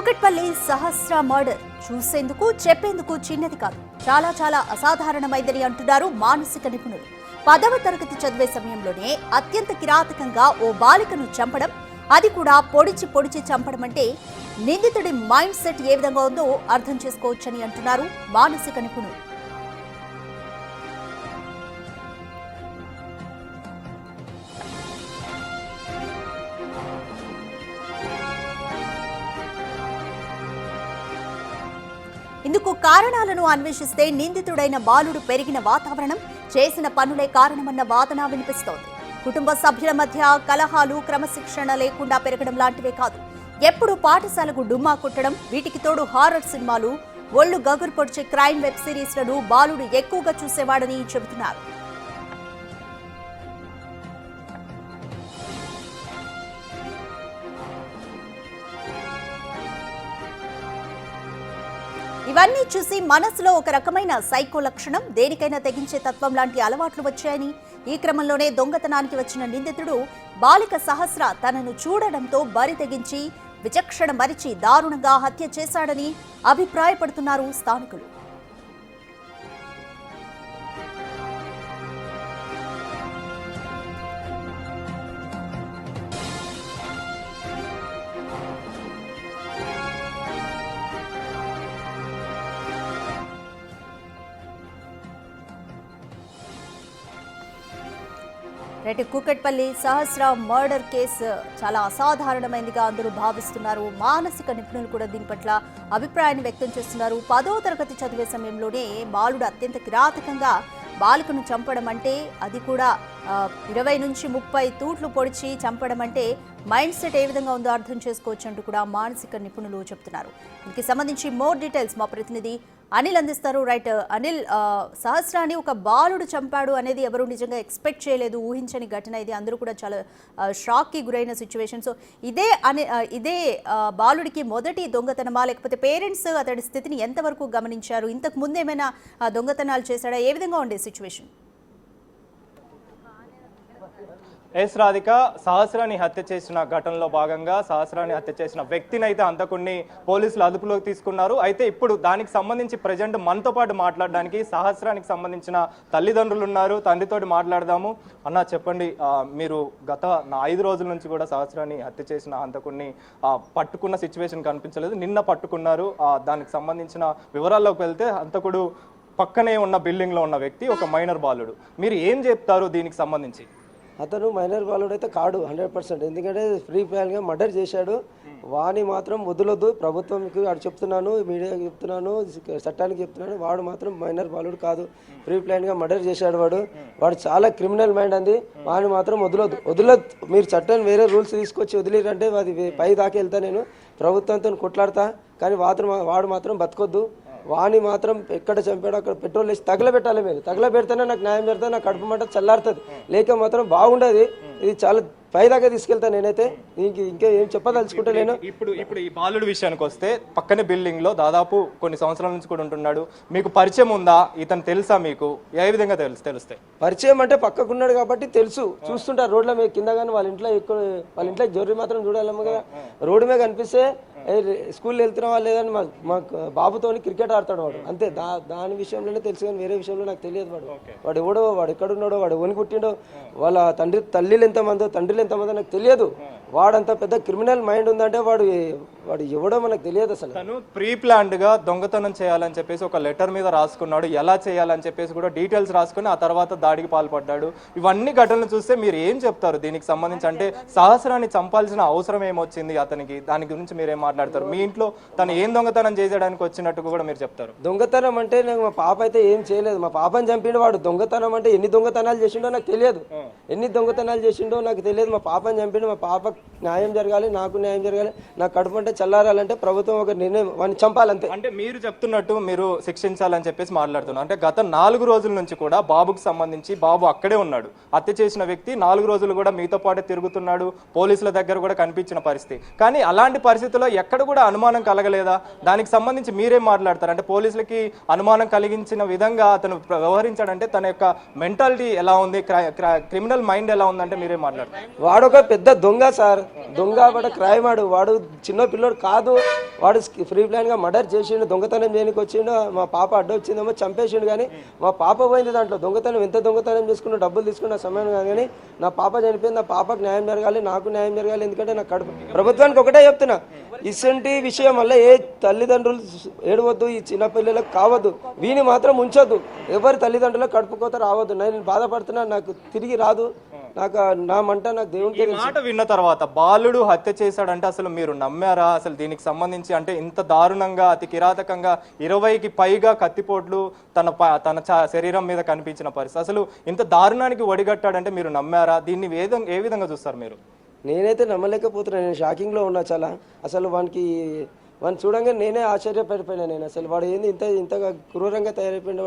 కూకట్పల్లి సహస్ర murder చూసేందుకు చెప్పేందుకు చిన్నది కాదు, చాలా చాలా అసాధారణమైందని అంటున్నారు మానసిక నిపుణులు. 10వ తరగతి చదివే సమయంలోనే అత్యంత కిరాతకంగా ఓ బాలికను చంపడం, అది కూడా పొడిచి పొడిచి చంపడం అంటే నిందితుడి మైండ్ సెట్ ఏ విధంగా ఉందో అర్థం చేసుకోవచ్చని అంటున్నారు మానసిక నిపుణులు. ఇందుకు కారణాలను అన్వేషిస్తే నిందితుడైన బాలుడు పెరిగిన వాతావరణం, చేసిన పనులే కారణమన్న వాదన వినిపిస్తోంది. కుటుంబ సభ్యుల మధ్య కలహాలు క్రమశిక్షణ లేకుండా పెరగడం లాంటివే కాదు, ఎప్పుడు పాఠశాలకు డుమ్మా కుట్టడం, వీటికి తోడు హారర్ సినిమాలు, ఒళ్ళు గగురు పొడిచే క్రైమ్ వెబ్ సిరీస్లను బాలుడు ఎక్కువగా చూసేవాడని చెబుతున్నారు. ఇవన్నీ చూసి మనసులో ఒక రకమైన సైకో లక్షణం, దేనికైనా తెగించే తత్వం లాంటి అలవాట్లు వచ్చాయని, ఈ క్రమంలోనే దొంగతనానికి వచ్చిన నిందితుడు బాలిక సహస్ర తనను చూడడంతో బరి తెగించి విచక్షణ మరిచి దారుణంగా హత్య చేశాడని అభిప్రాయపడుతున్నారు స్థానికులు. కూకట్పల్లి సహస్ర మర్డర్ కేసు చాలా అసాధారణమైనదిగా అందరూ భావిస్తున్నారు. మానసిక నిపుణులు కూడా దీని పట్ల అభిప్రాయాన్ని వ్యక్తం చేస్తున్నారు. 10వ తరగతి చదివే సమయంలోనే బాలుడు అత్యంత కిరాతకంగా బాలికను చంపడం అంటే, అది కూడా 20 నుంచి 30 తూట్లు పొడిచి చంపడం అంటే మైండ్ సెట్ ఏ విధంగా ఉందో అర్థం చేసుకోవచ్చు అంటూ కూడా మానసిక నిపుణులు చెప్తున్నారు. దీనికి సంబంధించి మోర్ డీటెయిల్స్ మా ప్రతినిధి అనిల్ అందిస్తారు. రైట్ అనిల్, సహస్రాన్ని ఒక బాలుడు చంపాడు అనేది ఎవరు నిజంగా ఎక్స్పెక్ట్ చేయలేదు, ఊహించని ఘటన ఇది. అందరూ కూడా చాలా షాక్కి గురైన సిచ్యువేషన్. సో ఇదే బాలుడికి మొదటి దొంగతనమా, లేకపోతే పేరెంట్స్ అతడి స్థితిని ఎంతవరకు గమనించారు? ఇంతకు ముందు ఏమైనా దొంగతనాలు చేశాడా? ఏ విధంగా ఉండే సిచ్యువేషన్? ఎస్ రాధిక, సహస్రాన్ని హత్య చేసిన ఘటనలో భాగంగా సహస్రాన్ని హత్య చేసిన వ్యక్తిని అయితే అంతకుని పోలీసులు అదుపులోకి తీసుకున్నారు. అయితే ఇప్పుడు దానికి సంబంధించి ప్రజెంట్ మనతో పాటు మాట్లాడడానికి సహస్రానికి సంబంధించిన తల్లిదండ్రులు ఉన్నారు. తండ్రితోటి మాట్లాడదాము. అన్న చెప్పండి, మీరు గత 5 రోజుల నుంచి కూడా సహస్రాన్ని హత్య చేసిన హంతకుడిని పట్టుకున్న సిచ్యువేషన్ కనిపించలేదు, నిన్న పట్టుకున్నారు. దానికి సంబంధించిన వివరాల్లోకి వెళ్తే హంతకుడు పక్కనే ఉన్న బిల్డింగ్లో ఉన్న వ్యక్తి ఒక మైనర్ బాలుడు. మీరు ఏం చెప్తారు దీనికి సంబంధించి? అతను మైనర్ బాలుడు అయితే కాడు 100%. ఎందుకంటే ఫ్రీ ప్లాన్గా మర్డర్ చేశాడు. వాడిని మాత్రం వదలొద్దు. ప్రభుత్వంకి అటు చెప్తున్నాను, మీడియాకి చెప్తున్నాను, చట్టానికి చెప్తున్నాను, వాడు మాత్రం మైనర్ బాలుడు కాదు. ఫ్రీ ప్లాన్గా మర్డర్ చేశాడు. వాడు చాలా క్రిమినల్ మైండ్ అంది. వాడిని మాత్రం వదలొద్దు. మీరు చట్టం వేరే రూల్స్ తీసుకొచ్చి వదిలేరంటే అది పై దాకా వెళ్తా, నేను ప్రభుత్వంతో కొట్లాడతా. కానీ వాడు మాత్రం బతకొద్దు. వాణి మాత్రం ఎక్కడ చంపాడో అక్కడ పెట్రోల్ వేసి తగలబెట్టాలి. మీరు తగలబెడితేనే నాకు న్యాయం పెడతా, నాకు కడుపు మంట చల్లారుతుంది. లేక మాత్రం బాగుండదు. ఇది చాలా పైదాకా తీసుకెళ్తాను నేనైతే. ఇంకా ఏం చెప్పదలుచుకుంటా నేను. ఇప్పుడు ఈ బాలుడు విషయానికి వస్తే, పక్కనే బిల్డింగ్ లో దాదాపు కొన్ని సంవత్సరాల నుంచి కూడా ఉంటున్నాడు. మీకు పరిచయం ఉందా? ఇతను తెలుసా మీకు? ఏ విధంగా తెలుస్తాయి? పరిచయం అంటే పక్కకున్నాడు కాబట్టి తెలుసు. చూస్తుంటారు రోడ్ల మీద కింద, కానీ వాళ్ళ ఇంట్లో జొర్రి మాత్రం చూడాలమ్మ కదా. రోడ్డు మీద కనిపిస్తే స్కూల్లో వెళ్తున్న వాళ్ళు లేదని మా బాబుతో క్రికెట్ ఆడతాడు వాడు, అంతే. దాని విషయంలోనే తెలుసు, కానీ వేరే విషయంలో నాకు తెలియదు. వాడు ఎవడో, వాడు ఎక్కడున్నాడో, వాడు ఎవరిని పుట్టిండో, వాళ్ళ తల్లిలు ఎంతమందో తండ్రులు ఎంతమందో నాకు తెలియదు. వాడంత పెద్ద క్రిమినల్ మైండ్ ఉందంటే వాడు ఎవడో మనకు తెలియదు అసలు. తను ప్రీ ప్లాన్డ్ గా దొంగతనం చేయాలని చెప్పేసి ఒక లెటర్ మీద రాసుకున్నాడు, ఎలా చేయాలని చెప్పేసి కూడా డీటెయిల్స్ రాసుకుని ఆ తర్వాత దాడికి పాల్పడ్డాడు. ఇవన్నీ ఘటనలు చూస్తే మీరు ఏం చెప్తారు దీనికి సంబంధించి? అంటే సహస్రాన్ని చంపాల్సిన అవసరం ఏమొచ్చింది అతనికి? దాని గురించి మీరేం మాట్లాడతారు? మీ ఇంట్లో తను ఏం దొంగతనం చేయడానికి వచ్చినట్టు కూడా మీరు చెప్తారు? దొంగతనం అంటే మా పాప అయితే ఏం చేయలేదు. మా పాపని చంపిండు వాడు. దొంగతనం అంటే ఎన్ని దొంగతనాలు చేసిండో నాకు తెలియదు. ఎన్ని దొంగతనాలు చేసిండో నాకు తెలియదు. మా పాపని చంపిండు. మా పాప న్యాయం జరగాలి, నాకు న్యాయం జరగాలి. నా కడుపు అంటే చల్లారాలంటే ప్రభుత్వం ఒక నిర్ణయం, వాడిని చంపాలంతే. అంటే మీరు చెప్తున్నట్టు మీరు శిక్షించాలని చెప్పేసి మాట్లాడుతున్నారు. అంటే గత 4 రోజుల నుంచి కూడా బాబుకు సంబంధించి, బాబు అక్కడే ఉన్నాడు, హత్య చేసిన వ్యక్తి 4 రోజులు కూడా మీతో పాటే తిరుగుతున్నాడు, పోలీసుల దగ్గర కూడా కనిపించిన పరిస్థితి. కానీ అలాంటి పరిస్థితుల్లో ఎక్కడ కూడా అనుమానం కలగలేదా? దానికి సంబంధించి మీరేం మాట్లాడతారు? అంటే పోలీసులకి అనుమానం కలిగించిన విధంగా అతను వ్యవహరించాడంటే తన యొక్క మెంటాలిటీ ఎలా ఉంది, క్రిమినల్ మైండ్ ఎలా ఉందంటే మీరేం మాట్లాడతారు? వాడొక పెద్ద దొంగ సార్. దొంగ వాడు క్రైమ్ వాడు చిన్న పిల్లోడు కాదు, వాడు ఫ్రీ ప్లాన్గా మర్డర్ చేసిండు, దొంగతనం చేయడానికి వచ్చిండు. మా పాప అడ్డొచ్చిందేమో చంపేసిండు, కానీ మా పాప పోయింది దాంట్లో. దొంగతనం ఎంత దొంగతనం చేసుకున్నా, డబ్బులు తీసుకున్న సమయం కాదు, కానీ నా పాప చనిపోయింది. నా పాపకు న్యాయం జరగాలి, నాకు న్యాయం జరగాలి. ఎందుకంటే నాకు కడుపు ప్రభుత్వానికి ఒకటే చెప్తున్నా, ఇటువంటి విషయం వల్ల ఏ తల్లిదండ్రులు ఏడవద్దు, ఈ చిన్న పిల్లలకు కావద్దు, వీని మాత్రం ఉంచొద్దు. ఎవరి తల్లిదండ్రులకు కడుపుకోత రావద్దు. నేను బాధపడుతున్నా, నాకు తిరిగి రాదు. నాకు నా మంట నాకు దేవునికి ఈ మాట విన్న తర్వాత బాలుడు హత్య చేశాడంటే అసలు మీరు నమ్మారా? అసలు దీనికి సంబంధించి అంటే ఇంత దారుణంగా అతి కిరాతకంగా 20కి పైగా కత్తిపోట్లు తన శరీరం మీద కనిపించిన పరిస్థితి, అసలు ఇంత దారుణానికి ఒడిగట్టాడంటే మీరు నమ్మారా? దీన్ని ఏ విధంగా చూస్తారు మీరు? నేనైతే నమ్మలేకపోతున్నా. నేను షాకింగ్లో ఉన్నా చాలా. అసలు వాడిని చూడంగా నేనే ఆశ్చర్యపడిపోయినా. నేను అసలు వాడు ఏంది ఇంతగా క్రూరంగా తయారైపోయిన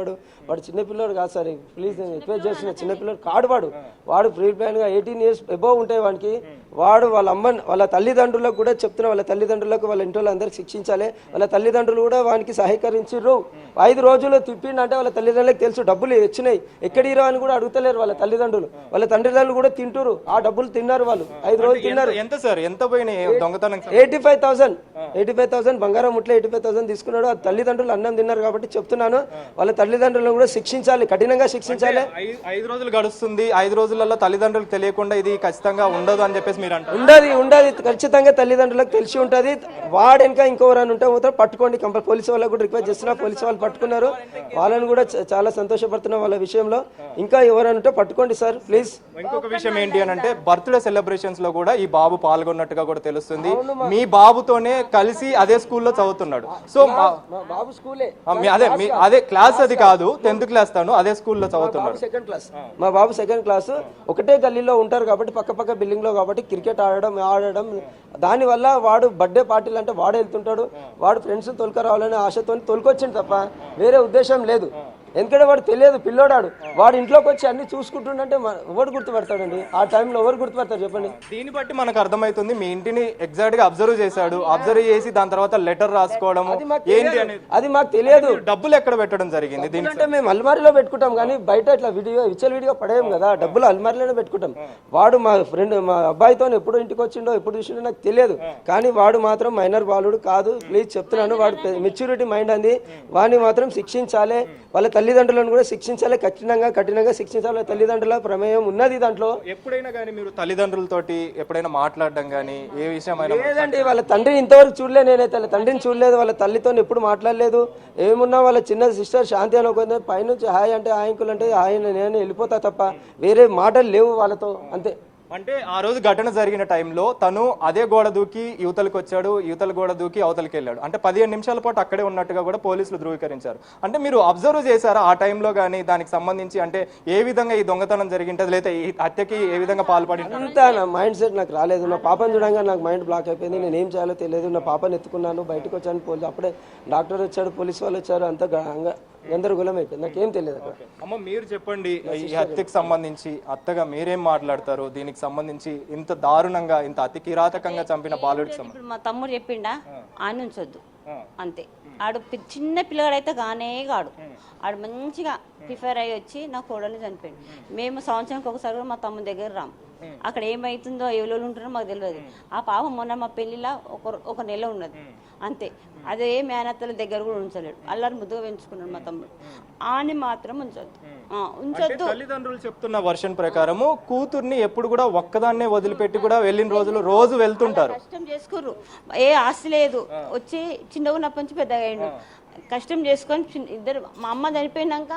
వాడు చిన్నపిల్లడు కాదు సార్. ప్లీజ్ నేను రిక్వెస్ట్ చేస్తున్నా, చిన్నపిల్లడు కాడు వాడు ఫ్రీ ప్లాన్గా 18 years అబోవ్ ఉంటాయి వానికి. వాడు వాళ్ళ తల్లిదండ్రులకు కూడా చెప్తున్నా, వాళ్ళ తల్లిదండ్రులకు వాళ్ళ ఇంట్లో అందరికి శిక్షించాలి. వాళ్ళ తల్లిదండ్రులు కూడా వానికి సహకరించారు. 5 రోజులు తిప్పిండంటే వాళ్ళ తల్లిదండ్రులకు తెలుసు డబ్బులు వచ్చినాయి, ఎక్కడిరా అని కూడా అడుగుతలేరు వాళ్ళ తల్లిదండ్రులు. వాళ్ళ తండ్రిదండ్రులు కూడా తింటారు, ఆ డబ్బులు తిన్నారు వాళ్ళు. 5 రోజులు తిన్నారు. ఎంత సార్, ఎంత పోయినాయి దొంగతనం? 85,000 బంగారం ముట్ల 85,000 తీసుకున్నాడు. ఆ తల్లిదండ్రులు అన్నం తిన్నారు కాబట్టి చెప్తున్నాను, వాళ్ళ తల్లిదండ్రులను కూడా శిక్షించాలి, కఠినంగా శిక్షించాలి. 5 రోజులు గడుస్తుంది, 5 రోజులలో తల్లిదండ్రులకు తెలియకుండా ఇది ఖచ్చితంగా ఉండదు అని చెప్పేసి మీరు అంటారు? ఉండదు ఖచ్చితంగా తల్లిదండ్రులకు తెలిసి ఉంటుంది. వాడెనక ఇంకోవరని ఉంటే మాత్రం పట్టుకోండి. పోలీసు వాళ్ళకు కూడా రిక్వెస్ట్ చేస్తున్నా, పోలీసు వాళ్ళు పట్టుకున్నారు. వాళ్ళని కూడా చాలా సంతోషపడుతున్నా వాళ్ళ విషయంలో. ఇంకా ఎవరైనా ఉంటే పట్టుకోండి సార్ ప్లీజ్. ఇంకొక విషయం ఏంటి అని అంటే బర్త్డే సెలబ్రేషన్స్ లో కూడా ఈ బాబు పాల్గొన్నట్టుగా కూడా తెలుస్తుంది. మీ బాబుతోనే కలిసి అదే స్కూల్లో చదువుతున్నాడు. సో బాబు స్కూలే అదే క్లాస్, అది కాదు 10th క్లాస్, తాను అదే స్కూల్లో చదువుతున్నాడు. సెకండ్ క్లాస్, మా బాబు సెకండ్ క్లాస్. ఒకటే గల్లీలో ఉంటారు కాబట్టి, పక్క బిల్డింగ్ లో కాబట్టి క్రికెట్ ఆడడం దానివల్ల వాడు బర్త్డే పార్టీలు అంటే వాడు వెళ్తుంటాడు. వాడు ఫ్రెండ్స్ తొలక రావాలనే ఆశతో తొలకొచ్చింది తప్ప వేరే ఉద్దేశం లేదు. ఎందుకంటే వాడు తెలియదు, పిల్లోడాడు. వాడు ఇంట్లోకి వచ్చి అన్ని చూసుకుంటుండే ఎవరు గుర్తుపడతాడండి? ఆ టైంలో ఎవరు గుర్తుపడతారు చెప్పండి? దీన్ని బట్టి మనకు అర్థమవుతుంది మీ ఇంటిని ఎగ్జాక్ట్ గా అబ్జర్వ్ చేశాడు. అబ్జర్వ్ చేసి దాని తర్వాత లెటర్ రాసుకోవడము ఏంటి అనేది అది మాకు తెలియదు. డబ్బులు ఎక్కడ పెట్టడం జరిగింది? దీంట్లో మేము అల్మారీలో పెట్టుకుంటాం, కానీ బయట ఇట్లా విచ్చలవిడిగా పడేయం కదా. డబ్బులు అల్మారీలోనే పెట్టుకుంటాం. వాడు మా ఫ్రెండ్, మా అబ్బాయితో ఎప్పుడు ఇంటికి వచ్చిండో ఎప్పుడు చూసిండో నాకు తెలియదు, కానీ వాడు మాత్రం మైనర్ బాలుడు కాదు. ప్లీజ్ చెప్తున్నాను, వాడు మెచ్యూరిటీ మైండ్ అంది. వాడిని మాత్రం శిక్షించాలి, వాళ్ళ తల్లిదండ్రులను కూడా శిక్షించాలి, కఠినంగా శిక్షించాలి. తల్లిదండ్రుల ప్రమేయం ఉన్నది దాంట్లో. ఎప్పుడైనా కానీ మీరు తల్లిదండ్రులతోటి ఎప్పుడైనా మాట్లాడడం కానీ ఏ విషయం లేదండి. వాళ్ళ తండ్రిని ఇంతవరకు చూడలేదు, నేనైతే తండ్రిని చూడలేదు, వాళ్ళ తల్లితో ఎప్పుడు మాట్లాడలేదు. ఏమున్నా వాళ్ళ చిన్న సిస్టర్ శాంతి అనుకుంది, పైనుంచి హాయ్ అంటే హాయింకులు అంటే హాయ్ నేను వెళ్ళిపోతా తప్ప వేరే మాటలు లేవు వాళ్ళతో, అంతే. అంటే ఆ రోజు ఘటన జరిగిన టైంలో తను అదే గోడ దూకి యువతలకు వచ్చాడు, యువతల గోడ దూకి అవతలకి వెళ్ళాడు. అంటే 15 నిమిషాల పాటు అక్కడే ఉన్నట్టుగా కూడా పోలీసులు ధృవీకరించారు. అంటే మీరు అబ్జర్వ్ చేశారా ఆ టైంలో కానీ దానికి సంబంధించి? అంటే ఏ విధంగా ఈ దొంగతనం జరిగింటది, లేదా ఈ హత్యకి ఏ విధంగా పాల్పడి? అంతా నా మైండ్ సెట్ నాకు రాలేదు. నా పాపను చూడంగా నాకు మైండ్ బ్లాక్ అయిపోయింది. నేను ఏం చేయాలో తెలియదు. నా పాపను ఎత్తుకున్నాను, బయటకు వచ్చాను. అప్పుడే డాక్టర్ వచ్చాడు, పోలీసు వాళ్ళు వచ్చారు, అంతా గందరగోళం అయిపోయింది. నాకేం తెలియదు అక్కడ. అమ్మ మీరు చెప్పండి, ఈ హత్యకు సంబంధించి అత్తగా మీరేం మాట్లాడతారు? దీనికి సంబంధించి ఇంత దారుణంగా ఇంత అతి కిరాతకంగా చంపిన బాలుడికి సంబంధించి మా తమ్ముడు చెప్పిండా ఆయన ఉంచొద్దు అంతే. ఆడు చిన్న పిల్లగాడైతే కాడు. ఆడు మంచిగా ప్రిఫర్ అయ్యి వచ్చి నా కోడల్ని చనిపోయింది. మేము సంవత్సరానికి ఒకసారి కూడా మా తమ్ముడి దగ్గర రాము. అక్కడ ఏమవుతుందో ఎవరు ఉంటున్నారో మాకు తెలియదు. ఆ పాప మొన్న మా పెళ్లిలో ఒక నెల ఉన్నది అంతే. అదే మేనత్తల దగ్గర కూడా ఉంచలేడు, అల్లరి ముద్దుగా పెంచుకున్నాడు మా తమ్ముడు. ఆని మాత్రం ఉంచొద్దు. తల్లిదండ్రులు చెప్తున్న వర్షన్ ప్రకారము కూతుర్ని ఎప్పుడు కూడా ఒక్కదాన్నే వదిలిపెట్టి కూడా వెళ్ళిన రోజు వెళ్తుంటారు. కష్టం చేసుకుర్రు, ఏ ఆస్తి లేదు, వచ్చి చిన్నగా ఉన్నప్పటి నుంచి పెద్దగా అయ్యిండు. కష్టం చేసుకొని ఇద్దరు, మా అమ్మ చనిపోయినాక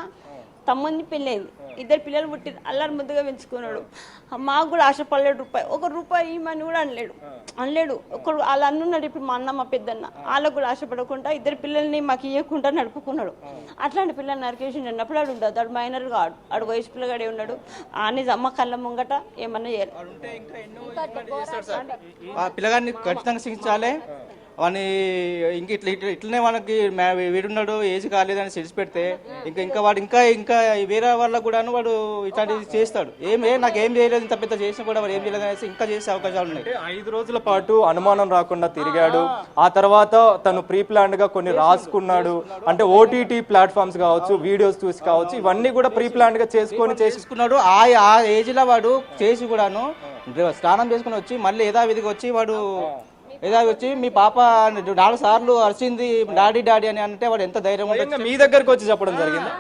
తమ్ముడిని పెళ్ళైంది, 2 పిల్లలు పుట్టిరు, అల్లరి ముద్దుగా పెంచుకున్నాడు. మాకు కూడా ఆశపడలేడు, రూపాయి ఇమ్మని కూడా అనలేడు. ఒకడు వాళ్ళ అన్నున్నాడు, ఇప్పుడు మా అన్న మా పెద్దన్న, వాళ్ళకు కూడా ఆశపడకుండా 2 పిల్లల్ని మాకు ఇవ్వకుండా నడుపుకున్నాడు. అట్లాంటి పిల్లల్ని నరికేసి అన్నప్పుడు ఆడు ఉండదు. ఆడు మైనర్ కాడు, ఆడు వయసు పిల్లగాడే ఉన్నాడు. అని అమ్మ కళ్ళ ముంగట ఏమన్నా చేయాలి. పిల్లగాడిని ఖచ్చితంగా శిక్షించాలి. వాడిని ఇంక ఇట్లనే వాళ్ళకి వీడున్నాడు, ఏజ్ కాలేదని తెలిసి పెడితే ఇంకా వాడు ఇంకా వేరే వాళ్ళకు కూడా వాడు ఇట్లాంటివి చేస్తాడు. నాకేం చేయలేదు, ఇంత పెద్ద చేసినా కూడా వాడు ఏం చేయలేదు అనేసి ఇంకా చేసే అవకాశాలు ఉన్నాయి. 5 రోజుల పాటు అనుమానం రాకుండా తిరిగాడు. ఆ తర్వాత తను ప్రీ ప్లాన్డ్ గా కొన్ని రాసుకున్నాడు. అంటే OTT ప్లాట్ఫామ్స్ కావచ్చు, వీడియోస్ చూసి కావచ్చు, ఇవన్నీ కూడా ప్రీ ప్లాన్డ్ గా చేసుకున్నాడు. ఆ ఏజ్ లో వాడు చేసి కూడాను స్నానం చేసుకుని వచ్చి మళ్ళీ యథావిధిగా వచ్చి వాడు వచ్చి మీ పాప 4 సార్లు అరిచింది డాడీ డాడీ అని అంటే వాడు ఎంత ధైర్యం ఉంటుంది. మీ దగ్గరకు వచ్చి చెప్పడం జరిగింది.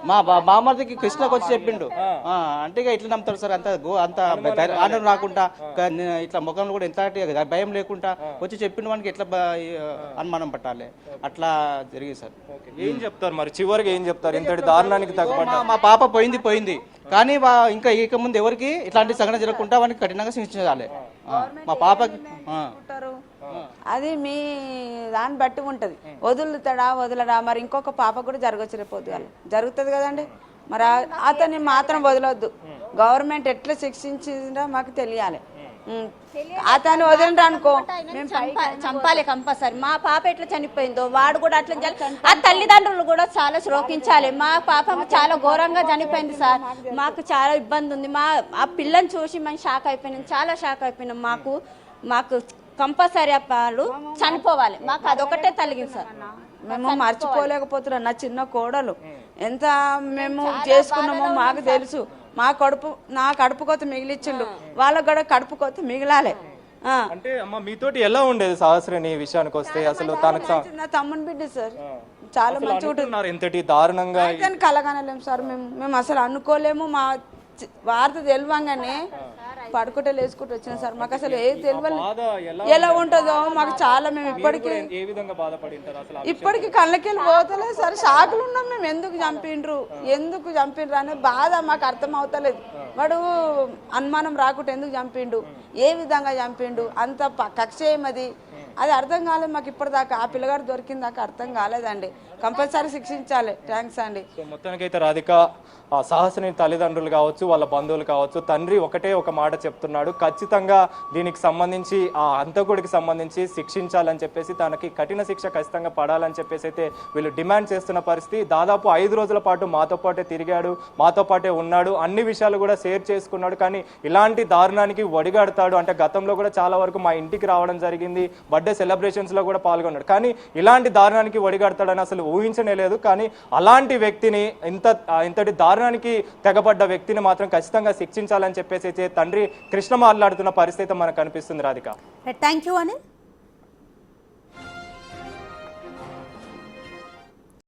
మా బామర్దికి కృష్ణకు వచ్చి చెప్పిండు. అంటే ఇక ఇట్లా నమ్ముతారు సార్, అంత ఆనందం రాకుండా ఇట్లా ముఖంలో కూడా ఎంత భయం లేకుండా వచ్చి చెప్పిండు. వానికి ఎట్లా అనుమానం పట్టాలి, అట్లా జరిగింది సార్. ఏం చెప్తారు మరి చివరికి ఏం చెప్తారు ఇంతటి దారుణానికి తగ్గబడ్డ? మా పాప పోయింది కానీ ఇంకా ఇక ముందు ఎవరికి ఇట్లాంటి సంఘటన జరగకుండా వానికి కఠినంగా శిక్షించాలి. మా పాపకి అది మీ దాన్ని బట్టి ఉంటుంది. వదులుతాడా వదలడా, మరి ఇంకొక పాప కూడా జరగచ్చు రేపు పొద్దుగాల జరుగుతుంది కదండి. మరి అతన్ని మాత్రం వదలొద్దు. గవర్నమెంట్ ఎట్లా శిక్షించిందో మాకు తెలియాలి. అతను వదిలిండ్రు అనుకో చంపాలి కంపల్సరీ. మా పాప ఎట్లా చనిపోయిందో వాడు కూడా అట్లా ఆ తల్లిదండ్రులు కూడా చాలా శ్రోకించాలి. మా పాప చాలా ఘోరంగా చనిపోయింది సార్, మాకు చాలా ఇబ్బంది ఉంది. ఆ పిల్లని చూసి మేము షాక్ అయిపోయినాం, చాలా షాక్ అయిపోయినాం. మాకు కంపల్సరీ వాళ్ళు చనిపోవాలి, మాకు అదొకటే తలిగింది సార్. మేము మర్చిపోలేకపోతున్నాం. నా చిన్న కోడలు ఎంత మేము చేసుకున్నామో మాకు తెలుసు. నా కడుపు కోత మిగిలిచ్చిండు, వాళ్ళకు కూడా కడుపు కోత మిగిలాలి. అంటే అమ్మ మీతోటి ఎలా ఉండేది సహస్రని విషయానికి వస్తే? అసలు తనకు నా తమ్ముని బిడ్డ సార్, చాలా మంచి ఉంటుంది. ఎంతటి దారుణంగా కలగనలేము సార్. మేము అసలు అనుకోలేము. మా వార్త తెలియంగానే పడుకుంటే లేసుకుంటూ వచ్చిన సార్. మాకు అసలు ఏది తెలియదు ఎలా ఉంటుందో మాకు చాలా. మేము ఇప్పటికి కళ్ళకెళ్ళి పోతలేదు సార్. షాకులు ఉన్నాం మేము. ఎందుకు చంపిండ్రు అనే బాధ మాకు అర్థం అవుతలేదు. వాడు అనుమానం రాకుండా ఎందుకు చంపిండు, ఏ విధంగా చంపిండు, అంత కక్ష ఏమది అది అర్థం కాలేదు మాకు ఇప్పటిదాకా. ఆ పిల్లగాడు దొరికిన దాకా అర్థం కాలేదండి. కంపల్సరీ శిక్షించాలి. థ్యాంక్స్ అండి. మొత్తానికైతే రాధిక సహస్రని తల్లిదండ్రులు కావచ్చు, వాళ్ళ బంధువులు కావచ్చు, తండ్రి ఒక మాట చెప్తున్నాడు, ఖచ్చితంగా దీనికి సంబంధించి ఆ హంతకుడికి సంబంధించి శిక్షించాలని చెప్పేసి, తనకి కఠిన శిక్ష ఖచ్చితంగా పడాలని చెప్పేసి అయితే వీళ్ళు డిమాండ్ చేస్తున్న పరిస్థితి. దాదాపు 5 రోజుల పాటు మాతో పాటే తిరిగాడు, మాతో పాటే ఉన్నాడు, అన్ని విషయాలు కూడా షేర్ చేసుకున్నాడు. కానీ ఇలాంటి దారుణానికి ఒడిగడతాడు అంటే గతంలో కూడా చాలా వరకు మా ఇంటికి రావడం జరిగింది, బర్త్డే సెలబ్రేషన్స్ లో కూడా పాల్గొన్నాడు. కానీ ఇలాంటి దారుణానికి ఒడిగడతాడని అసలు ఊహించనే లేదు. కానీ అలాంటి వ్యక్తిని ఇంతటి దారుణానికి తెగబడ్డ వ్యక్తిని మాత్రం ఖచ్చితంగా శిక్షించాలని చెప్పేసి తండ్రి కృష్ణ మాట్లాడుతున్న పరిస్థితి మనకు కనిపిస్తుంది. Radhika, thank you Anil.